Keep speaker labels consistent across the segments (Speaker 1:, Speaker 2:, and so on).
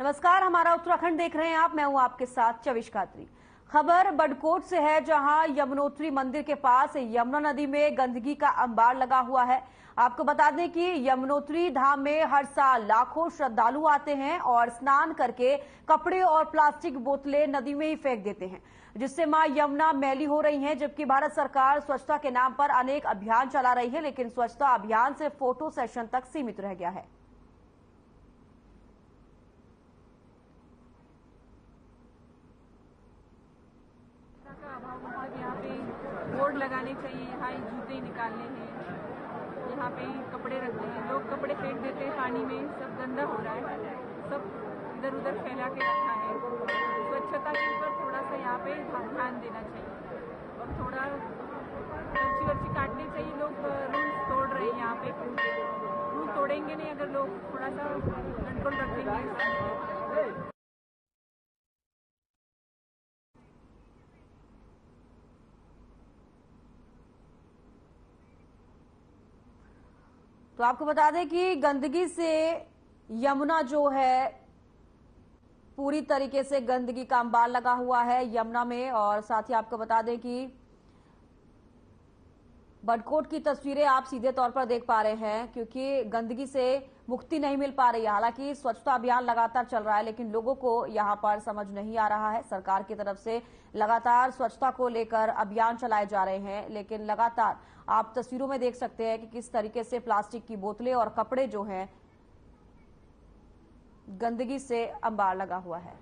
Speaker 1: नमस्कार, हमारा उत्तराखंड देख रहे हैं आप। मैं हूं आपके साथ चविश खात्री। खबर बडकोट से है, जहां यमुनोत्री मंदिर के पास यमुना नदी में गंदगी का अंबार लगा हुआ है। आपको बता दें कि यमुनोत्री धाम में हर साल लाखों श्रद्धालु आते हैं और स्नान करके कपड़े और प्लास्टिक बोतलें नदी में ही फेंक देते हैं, जिससे मां यमुना मैली हो रही है। जबकि भारत सरकार स्वच्छता के नाम पर अनेक अभियान चला रही है, लेकिन स्वच्छता अभियान सिर्फ फोटो सेशन तक सीमित रह गया है।
Speaker 2: यहाँ पे बोर्ड लगाने चाहिए, यहाँ ही जूते निकालने हैं, यहाँ पे कपड़े रखते हैं, लोग कपड़े फेंक देते हैं पानी में, सब गंदा हो रहा है, सब इधर उधर फैला के रखा है। स्वच्छता के ऊपर थोड़ा सा यहाँ पे ध्यान देना चाहिए और थोड़ा पर्ची वर्ची काटनी चाहिए। लोग रूल्स तोड़ रहे हैं, यहाँ पे रूल तोड़ेंगे नहीं अगर लोग थोड़ा सा कंट्रोल रखेंगे।
Speaker 1: तो आपको बता दें कि गंदगी से यमुना जो है पूरी तरीके से गंदगी का अंबार लगा हुआ है यमुना में। और साथ ही आपको बता दें कि बडकोट की तस्वीरें आप सीधे तौर पर देख पा रहे हैं, क्योंकि गंदगी से मुक्ति नहीं मिल पा रही है। हालांकि स्वच्छता अभियान लगातार चल रहा है, लेकिन लोगों को यहां पर समझ नहीं आ रहा है। सरकार की तरफ से लगातार स्वच्छता को लेकर अभियान चलाए जा रहे हैं, लेकिन लगातार आप तस्वीरों में देख सकते हैं कि किस तरीके से प्लास्टिक की बोतलें और कपड़े जो हैं गंदगी से अंबार लगा हुआ है।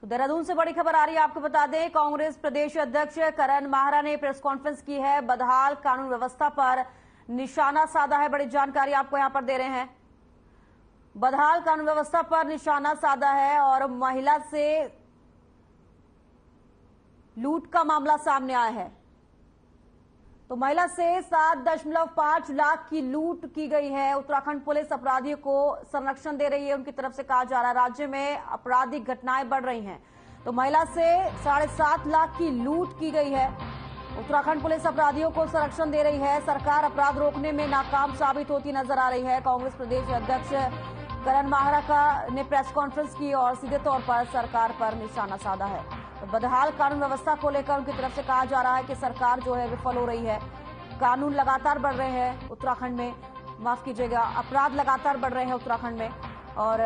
Speaker 1: तो देहरादून से बड़ी खबर आ रही है, आपको बता दें कांग्रेस प्रदेश अध्यक्ष करण माहरा ने प्रेस कॉन्फ्रेंस की है। बदहाल कानून व्यवस्था पर निशाना साधा है। बड़ी जानकारी आपको यहां पर दे रहे हैं। बदहाल कानून व्यवस्था पर निशाना साधा है और महिला से लूट का मामला सामने आया है। तो महिला से 7.5 लाख की लूट की गई है। उत्तराखंड पुलिस अपराधियों को संरक्षण दे रही है। उनकी तरफ से कहा जा रहा है राज्य में आपराधिक घटनाएं बढ़ रही हैं। तो महिला से 7.5 लाख की लूट की गई है। उत्तराखंड पुलिस अपराधियों को संरक्षण दे रही है। सरकार अपराध रोकने में नाकाम साबित होती नजर आ रही है। कांग्रेस प्रदेश अध्यक्ष करण माहरा ने प्रेस कॉन्फ्रेंस की और सीधे तौर पर सरकार पर निशाना साधा है। तो बदहाल कानून व्यवस्था को लेकर उनकी तरफ से कहा जा रहा है कि सरकार जो है विफल हो रही है। कानून लगातार बढ़ रहे हैं उत्तराखंड में, माफ कीजिएगा, अपराध लगातार बढ़ रहे हैं उत्तराखंड में। और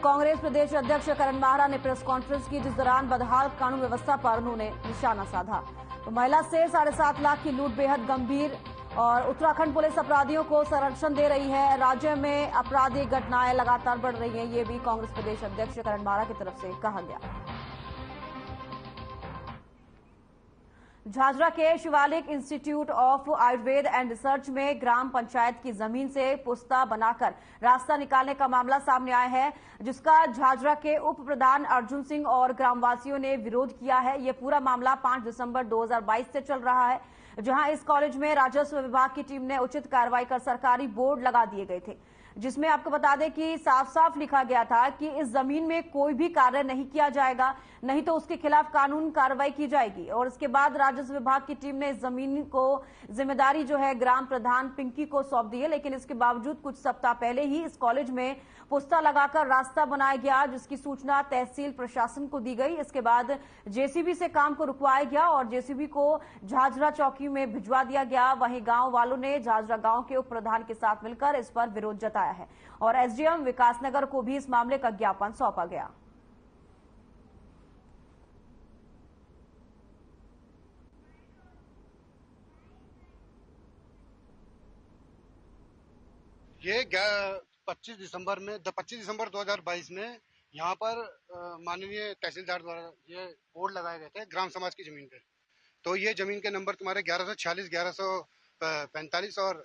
Speaker 1: कांग्रेस प्रदेश अध्यक्ष करण माहरा ने प्रेस कॉन्फ्रेंस की, जिस दौरान बदहाल कानून व्यवस्था पर उन्होंने निशाना साधा। तो महिला से 7.5 लाख की लूट बेहद गंभीर, और उत्तराखंड पुलिस अपराधियों को संरक्षण दे रही है। राज्य में आपराधिक घटनाएं लगातार बढ़ रही हैं, ये भी कांग्रेस प्रदेश अध्यक्ष करण माहरा की तरफ से कहा गया। झाझरा के Shivalik institute of Ayurveda and research में ग्राम पंचायत की जमीन से पुस्ता बनाकर रास्ता निकालने का मामला सामने आया है, जिसका झाझरा के उप प्रधान अर्जुन सिंह और ग्रामवासियों ने विरोध किया है। यह पूरा मामला 5 दिसंबर 2022 से चल रहा है, जहां इस कॉलेज में राजस्व विभाग की टीम ने उचित कार्रवाई कर सरकारी बोर्ड लगा दिए गए थे, जिसमें आपको बता दें कि साफ साफ लिखा गया था कि इस जमीन में कोई भी कार्य नहीं किया जाएगा, नहीं तो उसके खिलाफ कानून कार्रवाई की जाएगी। और इसके बाद राजस्व विभाग की टीम ने इस जमीन को जिम्मेदारी जो है ग्राम प्रधान पिंकी को सौंप दी है, लेकिन इसके बावजूद कुछ सप्ताह पहले ही इस कॉलेज में पुस्ता लगाकर रास्ता बनाया गया, जिसकी सूचना तहसील प्रशासन को दी गई। इसके बाद जेसीबी से काम को रुकवाया गया और जेसीबी को झाझरा चौकी में भिजवा दिया गया। वहीं गांव वालों ने झाझरा गांव के उप प्रधान के साथ मिलकर इस पर विरोध जताया है और एसडीएम विकासनगर को भी इस मामले का ज्ञापन सौंपा गया।
Speaker 3: ये 25 दिसंबर 2022 में यहाँ पर माननीय तहसीलदार द्वारा ये बोर्ड लगाए गए थे ग्राम समाज की जमीन पे। तो ये जमीन के नंबर तुम्हारे 1146, 1145 और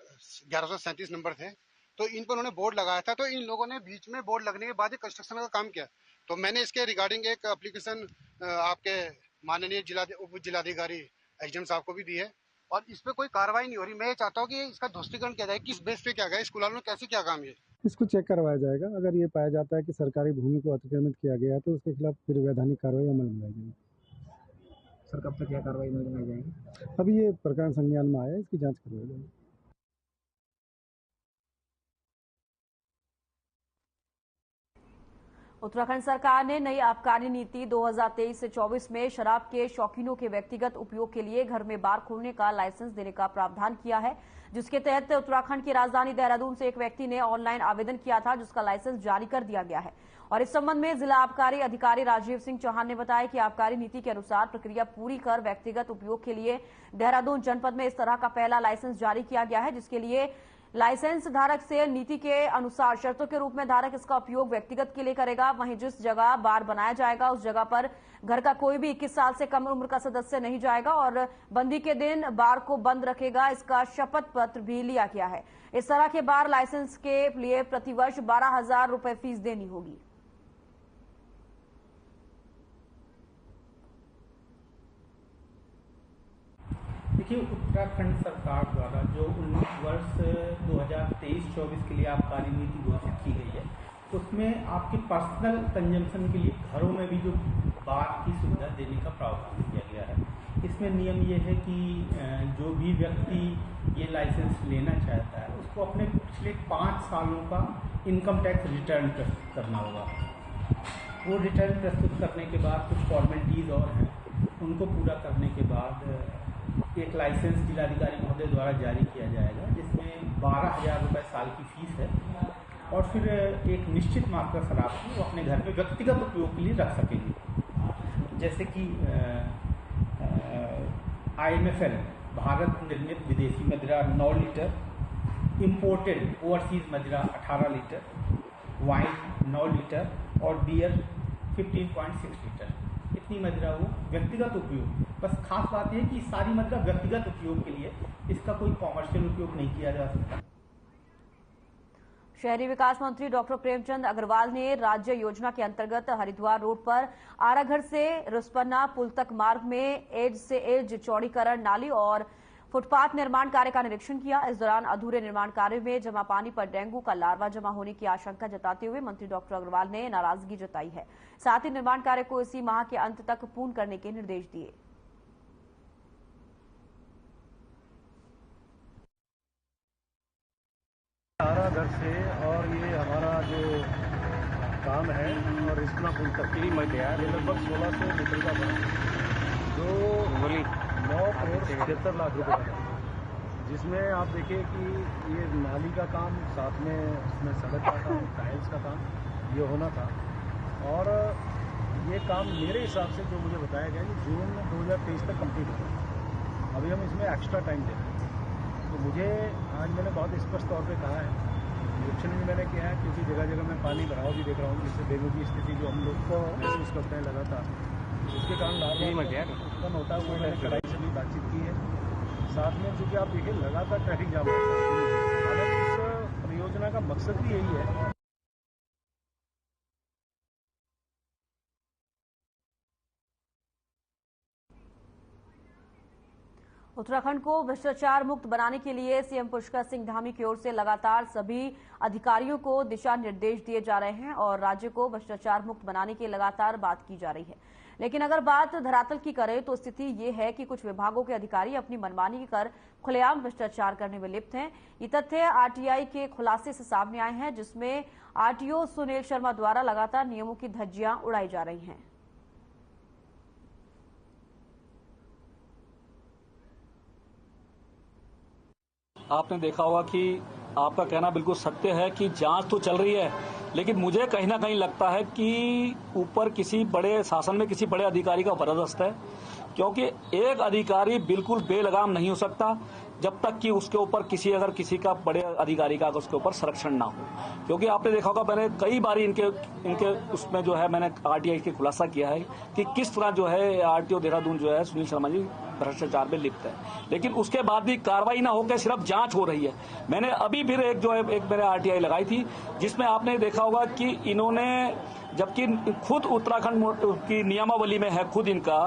Speaker 3: 1137 नंबर थे। तो इन पर उन्होंने बोर्ड लगाया था। तो इन लोगों ने बीच में बोर्ड लगने के बाद कंस्ट्रक्शन का काम किया। तो मैंने इसके रिगार्डिंग एक एप्लीकेशन आपके माननीय उप जिलाधिकारी एसडीएम साहब को भी दी है और इस पे कोई कार्रवाई नहीं हो रही। मैं ये चाहता हूँ कि इसका ध्वस्तीकरण किया जाए, किस बेस पे क्या गया, स्कूल वालों ने कैसे क्या काम ये
Speaker 4: इसको चेक करवाया जाएगा। अगर ये पाया जाता है कि सरकारी भूमि को अतिक्रमित किया गया है तो उसके खिलाफ फिर वैधानिक कार्रवाई अमल में लाई जाएगी।
Speaker 5: सर कब तक क्या कार्रवाई में बनाई जाएगी?
Speaker 4: अभी ये प्रकरण संज्ञान में आया है, इसकी जांच करवाई जाएगी।
Speaker 1: उत्तराखंड सरकार ने नई आबकारी नीति 2023 से 24 में शराब के शौकीनों के व्यक्तिगत उपयोग के लिए घर में बार खोलने का लाइसेंस देने का प्रावधान किया है, जिसके तहत उत्तराखंड की राजधानी देहरादून से एक व्यक्ति ने ऑनलाइन आवेदन किया था, जिसका लाइसेंस जारी कर दिया गया है। और इस संबंध में जिला आबकारी अधिकारी राजीव सिंह चौहान ने बताया कि आबकारी नीति के अनुसार प्रक्रिया पूरी कर व्यक्तिगत उपयोग के लिए देहरादून जनपद में इस तरह का पहला लाइसेंस जारी किया गया है, जिसके लिए लाइसेंस धारक से नीति के अनुसार शर्तों के रूप में धारक इसका उपयोग व्यक्तिगत के लिए करेगा। वहीं जिस जगह बार बनाया जाएगा उस जगह पर घर का कोई भी 21 साल से कम उम्र का सदस्य नहीं जाएगा और बंदी के दिन बार को बंद रखेगा। इसका शपथ पत्र भी लिया गया है। इस तरह के बार लाइसेंस के लिए प्रतिवर्ष 12,000 रुपए फीस देनी होगी।
Speaker 5: देखिए, उत्तराखंड सरकार द्वारा जो 19 वर्ष 2023-24 के लिए आबकारी नीति घोषित की गई है, उसमें आपके पर्सनल कंजम्पशन के लिए घरों में भी जो बार की सुविधा देने का प्रावधान किया गया है। इसमें नियम ये है कि जो भी व्यक्ति ये लाइसेंस लेना चाहता है उसको अपने पिछले 5 सालों का इनकम टैक्स रिटर्न प्रस्तुत करना होगा। वो रिटर्न प्रस्तुत करने के बाद कुछ फॉर्मेलिटीज़ और हैं, उनको पूरा करने के बाद एक लाइसेंस जिलाधिकारी महोदय द्वारा जारी किया जाएगा, जिसमें 12,000 रुपये साल की फीस है और फिर एक निश्चित मात्रा शराब को वो अपने घर में व्यक्तिगत उपयोग के लिए रख सकेंगे। जैसे कि IMFL भारत निर्मित विदेशी मदिरा 9 लीटर, इम्पोर्टेड ओवरसीज मदिरा 18 लीटर, वाइन 9 लीटर और बियर 15.6 लीटर, इतनी मदिरा वो व्यक्तिगत उपयोग। बस खास बात यह कि सारी मदिरा व्यक्तिगत उपयोग के लिए, इसका कोई कॉमर्शियल उपयोग नहीं किया जा सकता।
Speaker 1: शहरी विकास मंत्री डॉक्टर प्रेमचंद अग्रवाल ने राज्य योजना के अंतर्गत हरिद्वार रोड पर आराघर से रुस्पन्ना पुल तक मार्ग में एज से एज चौड़ीकरण, नाली और फुटपाथ निर्माण कार्य का निरीक्षण किया। इस दौरान अधूरे निर्माण कार्य में जमा पानी पर डेंगू का लार्वा जमा होने की आशंका जताते हुए मंत्री डॉक्टर अग्रवाल ने नाराजगी जताई है। साथ ही निर्माण कार्य को इसी माह के अंत तक पूर्ण करने के निर्देश दिए।
Speaker 6: आराघर से और ये हमारा जो काम है और रिस्पना पुल तक की मध्य ये लगभग 1600 मीटर का बना, जो 9 करोड़ 77 लाख रुपए का है, जिसमें आप देखिए कि ये नाली का काम, साथ में उसमें सड़क का काम, टाइल्स का काम ये होना था। और ये काम मेरे हिसाब से जो मुझे बताया गया कि जून 2023 तक कंप्लीट होगा। अभी हम इसमें एक्स्ट्रा टाइम दे रहे हैं। तो मुझे आज मैंने बहुत स्पष्ट तौर पे कहा है, निरीक्षण भी मैंने किया है, क्योंकि जगह जगह मैं पानी भराव भी देख रहा हूँ, जिससे डेंगू की स्थिति जो हम लोग को महसूस करते हैं लगातार, उसके कारण लार्वा उत्पन्न होता है। वो मैंने कड़ाई से भी बातचीत की है। साथ में चूँकि आप देखिए लगातार ट्रैफिक जाम रहता है, हालांकि इस परियोजना का मकसद भी यही है।
Speaker 1: उत्तराखंड को भ्रष्टाचार मुक्त बनाने के लिए सीएम पुष्कर सिंह धामी की ओर से लगातार सभी अधिकारियों को दिशा निर्देश दिए जा रहे हैं और राज्य को भ्रष्टाचार मुक्त बनाने की लगातार बात की जा रही है। लेकिन अगर बात धरातल की करें तो स्थिति ये है कि कुछ विभागों के अधिकारी अपनी मनमानी कर खुलेआम भ्रष्टाचार करने में लिप्त हैं। ये तथ्य आरटीआई के खुलासे से सामने आए हैं, जिसमें आरटीओ सुनील शर्मा द्वारा लगातार नियमों की धज्जियां उड़ाई जा रही हैं।
Speaker 7: आपने देखा होगा कि आपका कहना बिल्कुल सत्य है कि जांच तो चल रही है, लेकिन मुझे कहीं ना कहीं लगता है कि ऊपर किसी बड़े शासन में किसी बड़े अधिकारी का बरदस्त है, क्योंकि एक अधिकारी बिल्कुल बेलगाम नहीं हो सकता जब तक कि उसके ऊपर किसी का बड़े अधिकारी का उसके ऊपर संरक्षण ना हो। क्योंकि आपने देखा होगा, मैंने कई बार इनके उसमें जो है मैंने आरटीआई के खुलासा किया है कि किस तरह जो है आरटीओ देहरादून जो है सुनील शर्मा जी भ्रष्टाचार में लिप्त है, लेकिन उसके बाद भी कार्रवाई ना होकर सिर्फ जांच हो रही है। मैंने अभी फिर एक मैंने आरटीआई लगाई थी, जिसमें आपने देखा होगा कि इन्होंने, जबकि खुद उत्तराखंड की नियमावली में है खुद इनका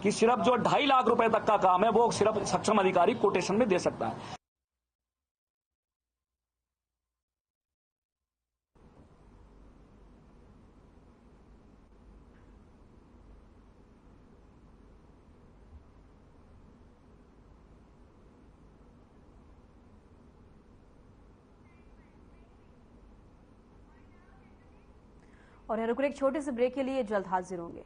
Speaker 7: कि सिर्फ जो 2.5 लाख रुपए तक का काम है वो सिर्फ सक्षम अधिकारी कोटेशन में दे सकता है।
Speaker 1: और यहाँ रुक एक छोटे से ब्रेक के लिए जल्द हाजिर होंगे।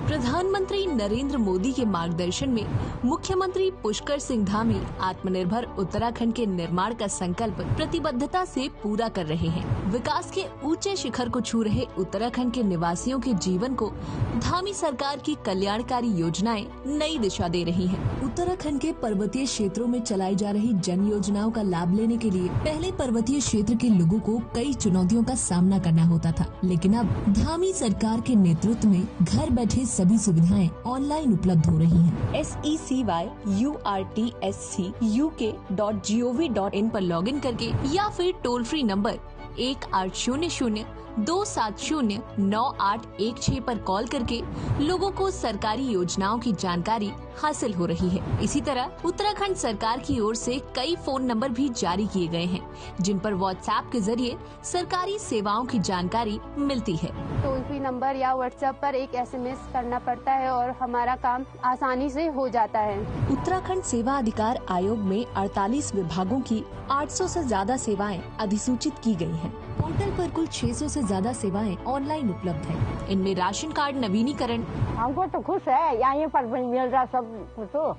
Speaker 8: प्रधानमंत्री नरेंद्र मोदी के मार्गदर्शन में मुख्यमंत्री पुष्कर सिंह धामी आत्मनिर्भर उत्तराखंड के निर्माण का संकल्प प्रतिबद्धता से पूरा कर रहे हैं। विकास के ऊंचे शिखर को छू रहे उत्तराखंड के निवासियों के जीवन को धामी सरकार की कल्याणकारी योजनाएं नई दिशा दे रही हैं। उत्तराखंड के पर्वतीय क्षेत्रों में चलाई जा रही जन योजनाओं का लाभ लेने के लिए पहले पर्वतीय क्षेत्र के लोगों को कई चुनौतियों का सामना करना होता था, लेकिन अब धामी सरकार के नेतृत्व में घर बैठे सभी सुविधाएं ऑनलाइन उपलब्ध हो रही हैं। SECYURTSCUK.gov.in पर लॉगिन करके या फिर टोल फ्री नंबर 1800-270-9816 पर कॉल करके लोगों को सरकारी योजनाओं की जानकारी हासिल हो रही है। इसी तरह उत्तराखंड सरकार की ओर से कई फोन नंबर भी जारी किए गए हैं, जिन पर व्हाट्सएप के जरिए सरकारी सेवाओं की जानकारी मिलती है।
Speaker 9: टोल फ्री नंबर या व्हाट्सएप पर एक SMS करना पड़ता है और हमारा काम आसानी से हो जाता है।
Speaker 8: उत्तराखंड सेवा अधिकार आयोग में 48 विभागों की 800 से ज्यादा सेवाएं अधिसूचित की गई हैं। पोर्टल पर कुल 600 से ज्यादा सेवाएं ऑनलाइन उपलब्ध हैं। इनमें राशन कार्ड नवीनीकरण,
Speaker 10: हमको तो खुश है, यहाँ पर मिल रहा सब कुछ, तो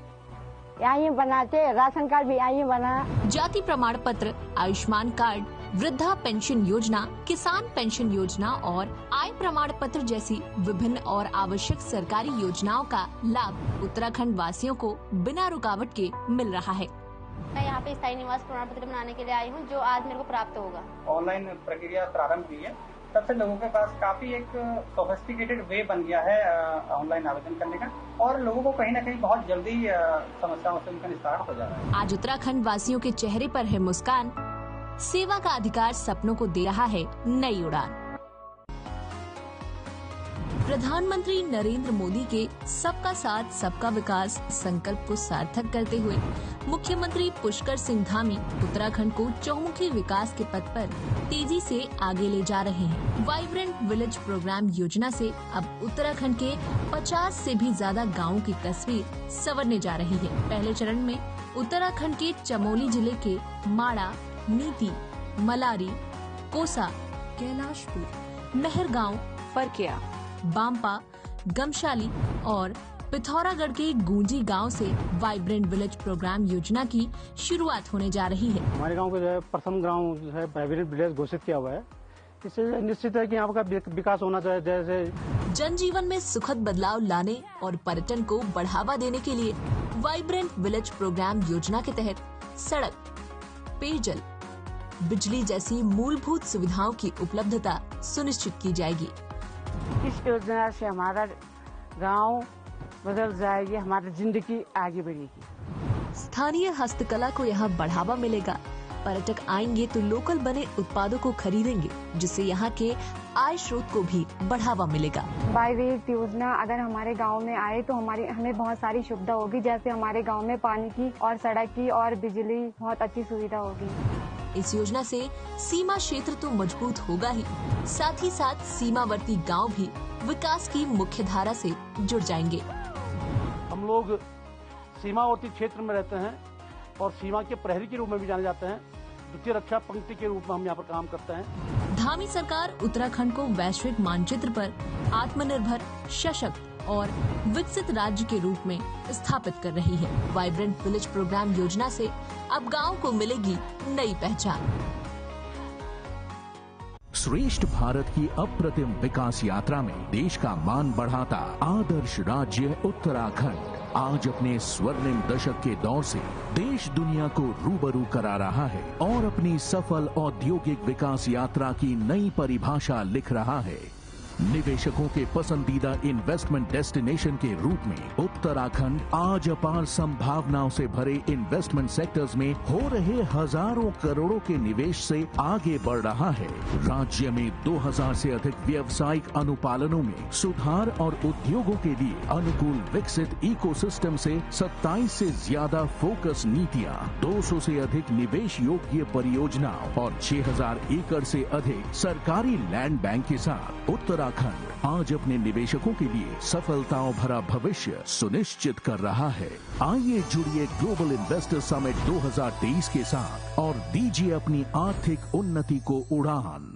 Speaker 10: यहाँ बनाते, राशन कार्ड भी यहाँ बना,
Speaker 8: जाति प्रमाण पत्र, आयुष्मान कार्ड, वृद्धा पेंशन योजना, किसान पेंशन योजना और आय प्रमाण पत्र जैसी विभिन्न और आवश्यक सरकारी योजनाओं का लाभ उत्तराखंड वासियों को बिना रुकावट के मिल रहा है।
Speaker 9: मैं यहाँ पे स्थायी निवास प्रमाण पत्र बनाने के लिए आई हूँ, जो आज मेरे को प्राप्त होगा।
Speaker 5: ऑनलाइन प्रक्रिया प्रारंभ हुई है, तब से लोगों के पास काफी एक सोफिस्टिकेटेड वे बन गया है ऑनलाइन आवेदन करने का, और लोगों को कहीं न कहीं बहुत जल्दी समस्याओं से उनका निस्तारण हो जा रहा है।
Speaker 8: आज उत्तराखंड वासियों के चेहरे पर है मुस्कान, सेवा का अधिकार सपनों को दे रहा है नई उड़ान। प्रधानमंत्री नरेंद्र मोदी के सबका साथ सबका विकास संकल्प को सार्थक करते हुए मुख्यमंत्री पुष्कर सिंह धामी उत्तराखंड को चहुमुखी विकास के पथ पर तेजी से आगे ले जा रहे हैं। वाइब्रेंट विलेज प्रोग्राम योजना से अब उत्तराखंड के 50 से भी ज्यादा गाँवों की तस्वीर संवरने जा रही है। पहले चरण में उत्तराखंड के चमोली जिले के माड़ा, नीति, मलारी, कोसा, कैलाशपुर, मेहरगांव, फरकिया, बांपा, गमशाली और पिथौरागढ़ के गूंजी गांव से वाइब्रेंट विलेज प्रोग्राम योजना की शुरुआत होने जा रही है।
Speaker 6: हमारे गांव को जो है प्रथम गांव जो है वाइब्रेंट विलेज घोषित किया हुआ है। इससे निश्चित है कि यहाँ का विकास होना चाहिए। जैसे
Speaker 8: जनजीवन में सुखद बदलाव लाने और पर्यटन को बढ़ावा देने के लिए वाइब्रेंट विलेज प्रोग्राम योजना के तहत सड़क, पेयजल, बिजली जैसी मूलभूत सुविधाओं की उपलब्धता सुनिश्चित की जाएगी।
Speaker 10: इस योजना से हमारा गांव बदल जाएगी, हमारी जिंदगी आगे बढ़ेगी।
Speaker 8: स्थानीय हस्तकला को यहाँ बढ़ावा मिलेगा। पर्यटक आएंगे तो लोकल बने उत्पादों को खरीदेंगे, जिससे यहाँ के आय स्रोत को भी बढ़ावा मिलेगा।
Speaker 9: वाइब्रेंट योजना अगर हमारे गांव में आए तो हमें बहुत सारी सुविधा होगी, जैसे हमारे गांव में पानी की और सड़क की और बिजली बहुत अच्छी सुविधा होगी।
Speaker 8: इस योजना से सीमा क्षेत्र तो मजबूत होगा ही, साथ ही साथ सीमावर्ती गांव भी विकास की मुख्य धारा से जुड़ जाएंगे।
Speaker 6: हम लोग सीमावर्ती क्षेत्र में रहते हैं और सीमा के प्रहरी के रूप में भी जाने जाते हैं। द्वितीय रक्षा पंक्ति के रूप में हम यहाँ पर काम करते हैं।
Speaker 8: धामी सरकार उत्तराखंड को वैश्विक मानचित्र पर आत्मनिर्भर, सशक्त और विकसित राज्य के रूप में स्थापित कर रही है। वाइब्रेंट विलेज प्रोग्राम योजना से अब गांव को मिलेगी नई पहचान।
Speaker 11: श्रेष्ठ भारत की अप्रतिम विकास यात्रा में देश का मान बढ़ाता आदर्श राज्य उत्तराखंड आज अपने स्वर्णिम दशक के दौर से देश दुनिया को रूबरू करा रहा है और अपनी सफल औद्योगिक विकास यात्रा की नई परिभाषा लिख रहा है। निवेशकों के पसंदीदा इन्वेस्टमेंट डेस्टिनेशन के रूप में उत्तराखंड आज अपार संभावनाओं से भरे इन्वेस्टमेंट सेक्टर्स में हो रहे हजारों करोड़ों के निवेश से आगे बढ़ रहा है। राज्य में 2000 से अधिक व्यावसायिक अनुपालनों में सुधार और उद्योगों के लिए अनुकूल विकसित इकोसिस्टम से 27 से ज्यादा फोकस नीतियां, 200 से अधिक निवेश योग्य परियोजनाओं और 6000 एकड़ से अधिक सरकारी लैंड बैंक के साथ उत्तराखंड उत्तराखंड आज अपने निवेशकों के लिए सफलताओं भरा भविष्य सुनिश्चित कर रहा है। आइए जुड़िए ग्लोबल इन्वेस्टर समिट 2023 के साथ और दीजिए अपनी आर्थिक उन्नति को उड़ान।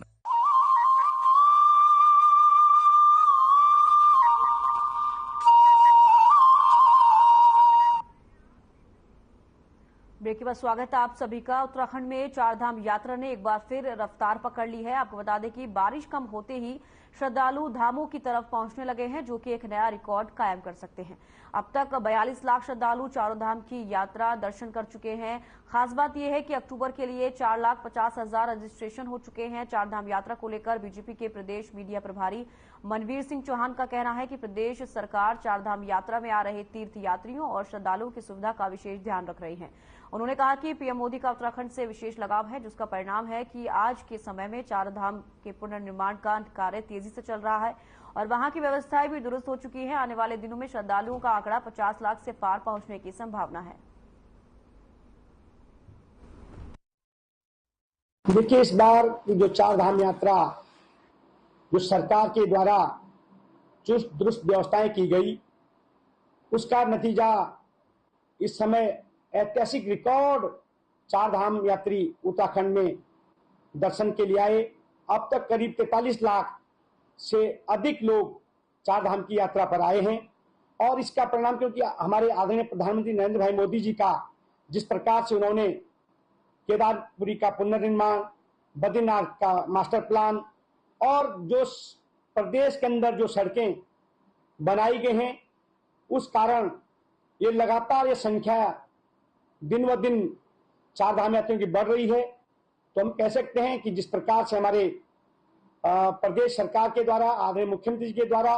Speaker 1: ब्रेक के बाद स्वागत है आप सभी का। उत्तराखंड में चारधाम यात्रा ने एक बार फिर रफ्तार पकड़ ली है। आपको बता दें कि बारिश कम होते ही श्रद्धालु धामों की तरफ पहुंचने लगे हैं, जो कि एक नया रिकॉर्ड कायम कर सकते हैं। अब तक 42 लाख श्रद्धालु चारों धाम की यात्रा दर्शन कर चुके हैं। खास बात यह है कि अक्टूबर के लिए 4,50,000 रजिस्ट्रेशन हो चुके हैं। चारधाम यात्रा को लेकर बीजेपी के प्रदेश मीडिया प्रभारी मनवीर सिंह चौहान का कहना है कि प्रदेश सरकार चारधाम यात्रा में आ रहे तीर्थ यात्रियों और श्रद्धालुओं की सुविधा का विशेष ध्यान रख रही है। उन्होंने कहा कि पीएम मोदी का उत्तराखंड से विशेष लगाव है, जिसका परिणाम है कि आज के समय में चारधाम के पुनर्निर्माण का कार्य तेजी से चल रहा है और वहां की व्यवस्थाएं भी दुरुस्त हो चुकी है। आने वाले दिनों में श्रद्धालुओं का आंकड़ा 50 लाख से पार पहुंचने की संभावना है।
Speaker 12: देखिए, इस बार की जो चारधाम यात्रा जो सरकार के द्वारा चुस्त दुरुस्त व्यवस्थाएं की गई, उसका नतीजा इस समय ऐतिहासिक रिकॉर्ड चारधाम यात्री उत्तराखंड में दर्शन के लिए आए। अब तक करीब 43 लाख से अधिक लोग चारधाम की यात्रा पर आए हैं और इसका परिणाम क्योंकि हमारे आदरणीय प्रधानमंत्री नरेंद्र भाई मोदी जी का जिस प्रकार से उन्होंने केदारपुरी का पुनर्निर्माण, बद्रीनाथ का मास्टर प्लान और जो प्रदेश के अंदर जो सड़कें बनाई गई हैं, उस कारण ये लगातार ये संख्या दिन व दिन चारधाम यात्रियों की बढ़ रही है। तो हम कह सकते हैं कि जिस प्रकार से हमारे प्रदेश सरकार के द्वारा, आदरणीय मुख्यमंत्री जी के द्वारा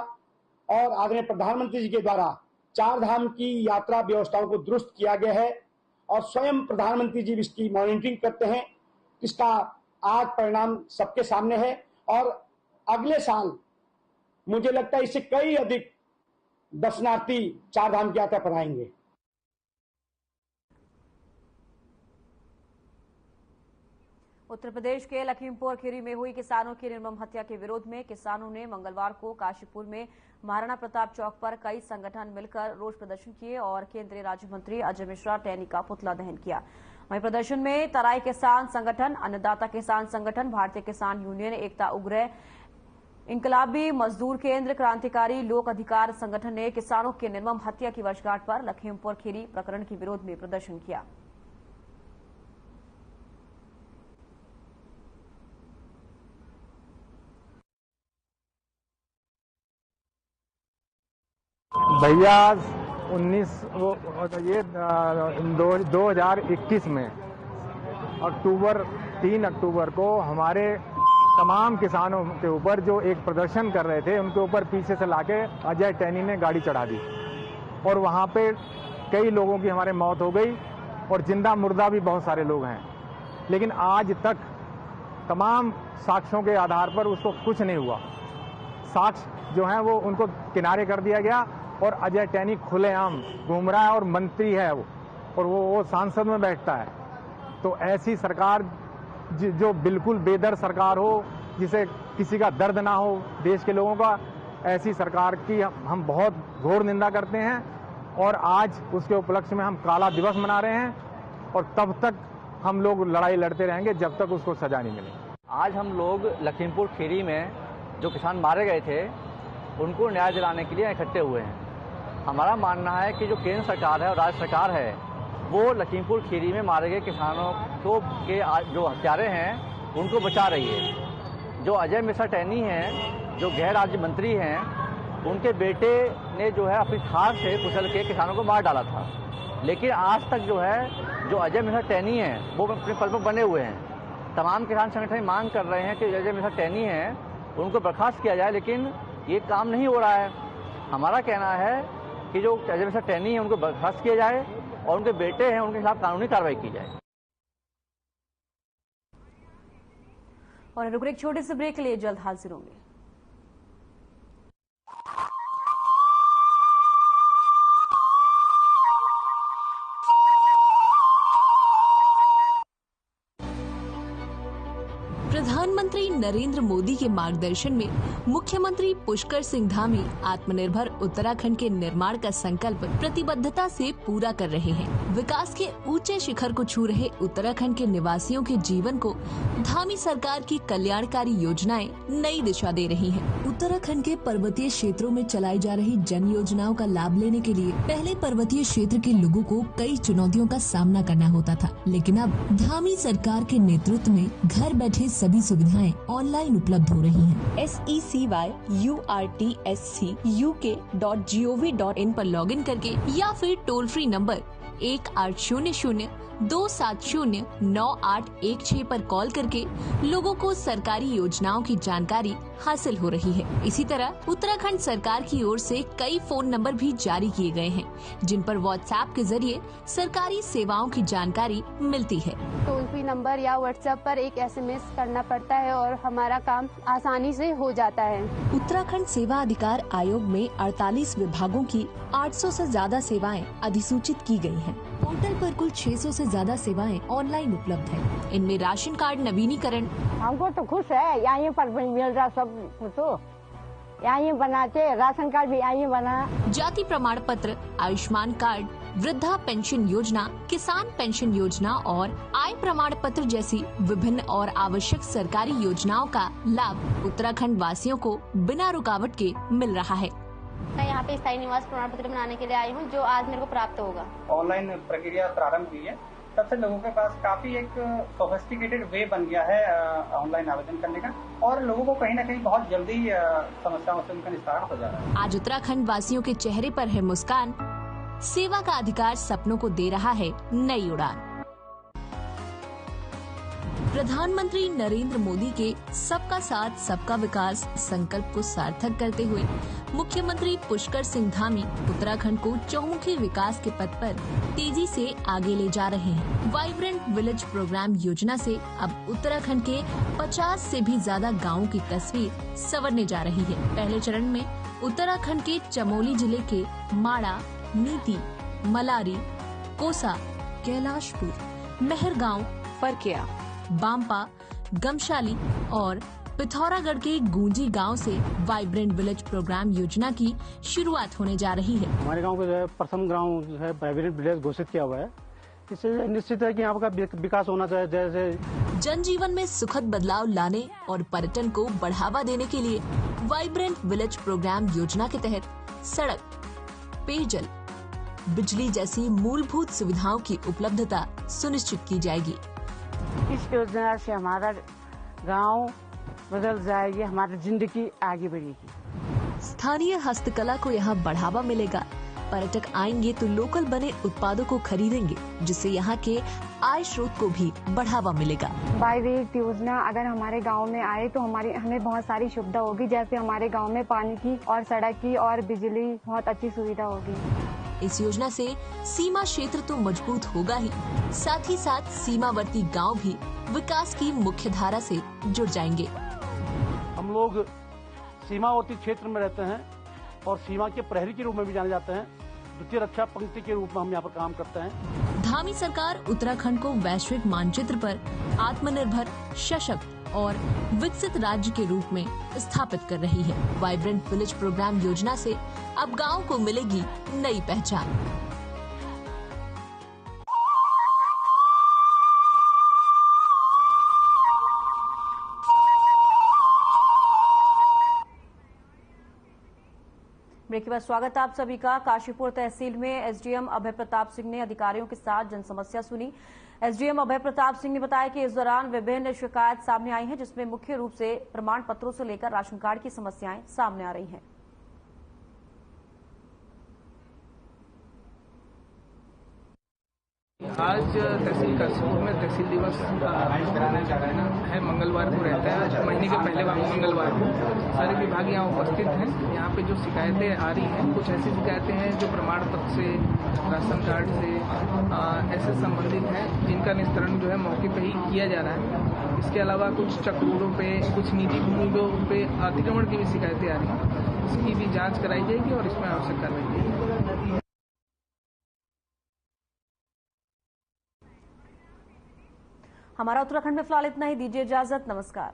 Speaker 12: और आदरणीय प्रधानमंत्री जी के द्वारा चारधाम की यात्रा व्यवस्थाओं को दुरुस्त किया गया है और स्वयं प्रधानमंत्री जी इसकी मॉनिटरिंग करते हैं, इसका आज परिणाम सबके सामने है और अगले साल मुझे लगता है इससे कई अधिक दर्शनार्थी चारधाम की यात्रा पर आएंगे।
Speaker 1: उत्तर प्रदेश के लखीमपुर खीरी में हुई किसानों की निर्मम हत्या के विरोध में किसानों ने मंगलवार को काशीपुर में महाराणा प्रताप चौक पर कई संगठन मिलकर रोष प्रदर्शन किए और केंद्रीय राज्य मंत्री अजय मिश्रा टैनी का पुतला दहन किया। वहीं प्रदर्शन में तराई किसान संगठन, अन्नदाता किसान संगठन, भारतीय किसान यूनियन, एकता उग्र, इनकलाबी मजदूर केंद्र, क्रांतिकारी लोक अधिकार संगठन ने किसानों की निर्मम हत्या की वर्षगांठ पर लखीमपुर खीरी प्रकरण के विरोध में प्रदर्शन किया।
Speaker 13: भैया 2021 में 3 अक्टूबर को हमारे तमाम किसानों के ऊपर जो एक प्रदर्शन कर रहे थे, उनके ऊपर पीछे से लाके अजय टैनी ने गाड़ी चढ़ा दी और वहाँ पे कई लोगों की हमारे मौत हो गई और जिंदा मुर्दा भी बहुत सारे लोग हैं। लेकिन आज तक तमाम साक्ष्यों के आधार पर उसको कुछ नहीं हुआ। साक्ष्य जो हैं वो उनको किनारे कर दिया गया और अजय टैनी खुलेआम घूम रहा है और मंत्री है वो, और वो सांसद में बैठता है। तो ऐसी सरकार जो बिल्कुल बेदर्द सरकार हो, जिसे किसी का दर्द ना हो देश के लोगों का, ऐसी सरकार की हम बहुत घोर निंदा करते हैं और आज उसके उपलक्ष्य में हम काला दिवस मना रहे हैं और तब तक हम लोग लड़ाई लड़ते रहेंगे जब तक उसको सजा नहीं मिले।
Speaker 14: आज हम लोग लखीमपुर खीरी में जो किसान मारे गए थे उनको न्याय दिलाने के लिए इकट्ठे हुए हैं। हमारा मानना है कि जो केंद्र सरकार है और राज्य सरकार है वो लखीमपुर खीरी में मारे गए किसानों को के जो हत्यारे हैं उनको बचा रही है। जो अजय मिश्रा टैनी हैं, जो गृह राज्य मंत्री हैं, उनके बेटे ने जो है अपनी थार से कुचल के किसानों को मार डाला था। लेकिन आज तक जो है जो अजय मिश्रा टैनी हैं वो अपने पल पर बने हुए हैं। तमाम किसान संगठन मांग कर रहे हैं कि अजय मिश्रा टैनी हैं उनको बर्खास्त किया जाए, लेकिन ये काम नहीं हो रहा है। हमारा कहना है कि जो अजय मिश्रा टैनी है उनको बर्खास्त किया जाए और उनके बेटे हैं उनके खिलाफ कानूनी कार्रवाई की जाए।
Speaker 1: और रुक एक छोटे से ब्रेक के लिए जल्द हाजिर होंगे।
Speaker 8: प्रधानमंत्री नरेंद्र मोदी के मार्गदर्शन में मुख्यमंत्री पुष्कर सिंह धामी आत्मनिर्भर उत्तराखंड के निर्माण का संकल्प प्रतिबद्धता से पूरा कर रहे हैं। विकास के ऊंचे शिखर को छू रहे उत्तराखंड के निवासियों के जीवन को धामी सरकार की कल्याणकारी योजनाएं नई दिशा दे रही हैं। उत्तराखंड के पर्वतीय क्षेत्रों में चलाई जा रही जन योजनाओं का लाभ लेने के लिए पहले पर्वतीय क्षेत्र के लोगों को कई चुनौतियों का सामना करना होता था, लेकिन अब धामी सरकार के नेतृत्व में घर बैठे सभी सुविधाएं ऑनलाइन उपलब्ध हो रही हैं। SECYURTSCUK.gov.in पर लॉगिन करके या फिर टोल फ्री नंबर 1800-270-9816 पर कॉल करके लोगों को सरकारी योजनाओं की जानकारी हासिल हो रही है। इसी तरह उत्तराखंड सरकार की ओर से कई फोन नंबर भी जारी किए गए हैं, जिन पर व्हाट्सएप के जरिए सरकारी सेवाओं की जानकारी मिलती है।
Speaker 9: टोल फ्री नंबर या व्हाट्सएप पर एक SMS करना पड़ता है और हमारा काम आसानी से हो जाता है।
Speaker 8: उत्तराखंड सेवा अधिकार आयोग में 48 विभागों की 800 से ज्यादा सेवाएं अधिसूचित की गई हैं। पोर्टल पर कुल 600 से ज्यादा सेवाएं ऑनलाइन उपलब्ध हैं। इनमें राशन कार्ड नवीनीकरण,
Speaker 10: हमको तो खुश है, यहाँ पर मिल रहा सब तो यहाँ बनाते, राशन कार्ड भी यहाँ बना,
Speaker 8: जाति प्रमाण पत्र, आयुष्मान कार्ड, वृद्धा पेंशन योजना, किसान पेंशन योजना और आय प्रमाण पत्र जैसी विभिन्न और आवश्यक सरकारी योजनाओं का लाभ उत्तराखंड वासियों को बिना रुकावट के मिल रहा है।
Speaker 9: मैं यहाँ पे स्थायी निवास प्रमाण पत्र बनाने के लिए आई हूँ, जो आज मेरे को प्राप्त होगा।
Speaker 5: ऑनलाइन प्रक्रिया प्रारंभ हुई है, तब से लोगों के पास काफी एक सोफिस्टिकेटेड वे बन गया है ऑनलाइन आवेदन करने का, और लोगों को कहीं ना कहीं बहुत जल्दी समस्याओं से उनका निस्तारण हो जा रहा है।
Speaker 8: आज उत्तराखंड वासियों के चेहरे पर है मुस्कान, सेवा का अधिकार सपनों को दे रहा है नई उड़ान। प्रधानमंत्री नरेंद्र मोदी के सबका साथ सबका विकास संकल्प को सार्थक करते हुए मुख्यमंत्री पुष्कर सिंह धामी उत्तराखंड को चहुमुखी विकास के पथ पर तेजी से आगे ले जा रहे हैं। वाइब्रेंट विलेज प्रोग्राम योजना से अब उत्तराखंड के 50 से भी ज्यादा गाँवों की तस्वीर संवरने जा रही है। पहले चरण में उत्तराखंड के चमोली जिले के माड़ा, नीति, मलारी, कोसा, कैलाशपुर, मेहरगांव, फरकिया, बांपा, गमशाली और पिथौरागढ़ के गूंजी गांव से वाइब्रेंट विलेज प्रोग्राम योजना की शुरुआत होने जा रही है।
Speaker 6: हमारे गांव को जो है प्रथम गांव जो है वाइब्रेंट विलेज घोषित किया हुआ है। इससे निश्चित है कि यहाँ का विकास होना चाहिए। जैसे
Speaker 8: जनजीवन में सुखद बदलाव लाने और पर्यटन को बढ़ावा देने के लिए वाइब्रेंट विलेज प्रोग्राम योजना के तहत सड़क, पेयजल, बिजली जैसी मूलभूत सुविधाओं की उपलब्धता सुनिश्चित की जाएगी।
Speaker 10: इस योजना से हमारा गांव बदल जाएगी, हमारी जिंदगी आगे बढ़ेगी।
Speaker 8: स्थानीय हस्तकला को यहाँ बढ़ावा मिलेगा। पर्यटक आएंगे तो लोकल बने उत्पादों को खरीदेंगे, जिससे यहाँ के आय स्रोत को भी बढ़ावा मिलेगा।
Speaker 9: वाइब्रेंट योजना अगर हमारे गांव में आए तो हमें बहुत सारी सुविधा होगी, जैसे हमारे गांव में पानी की और सड़क की और बिजली बहुत अच्छी सुविधा होगी।
Speaker 8: इस योजना से सीमा क्षेत्र तो मजबूत होगा ही, साथ ही साथ सीमावर्ती गांव भी विकास की मुख्य धारा से जुड़ जाएंगे।
Speaker 6: हम लोग सीमावर्ती क्षेत्र में रहते हैं और सीमा के प्रहरी के रूप में भी जाने जाते हैं। द्वितीय रक्षा पंक्ति के रूप में हम यहाँ पर काम करते हैं।
Speaker 8: धामी सरकार उत्तराखंड को वैश्विक मानचित्र पर आत्मनिर्भर, सशक्त और विकसित राज्य के रूप में स्थापित कर रही है। वाइब्रेंट विलेज प्रोग्राम योजना से अब गांव को मिलेगी नई पहचान।
Speaker 1: ब्रेक के बाद स्वागत है आप सभी का। काशीपुर तहसील में एसडीएम अभय प्रताप सिंह ने अधिकारियों के साथ जन समस्या सुनी। एसडीएम अभय प्रताप सिंह ने बताया कि इस दौरान विभिन्न शिकायत सामने आई हैं, जिसमें मुख्य रूप से प्रमाण पत्रों से लेकर राशन कार्ड की समस्याएं सामने आ रही हैं।
Speaker 15: आज तहसील काशीपुर में तहसील दिवस है, मंगलवार को रहता है, महीने के पहले मंगलवार को। सारे विभाग यहाँ उपस्थित हैं। यहाँ पे जो शिकायतें आ रही हैं, कुछ ऐसी शिकायतें हैं जो प्रमाण पत्र से, राशन कार्ड से ऐसे संबंधित हैं, जिनका निस्तारण जो है मौके पे ही किया जा रहा है। इसके अलावा कुछ चक रोडों पे, कुछ निजी भूमियों पे अतिक्रमण की भी शिकायतें आ रही हैं। इसकी भी जाँच कराई जाएगी और इसमें आवश्यक कार्रवाई की जाएगी।
Speaker 1: हमारा उत्तराखंड में फिलहाल इतना ही। दीजिए इजाजत, नमस्कार।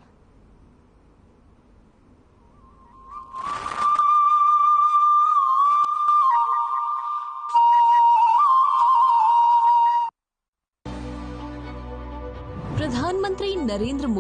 Speaker 8: प्रधानमंत्री नरेंद्र मोदी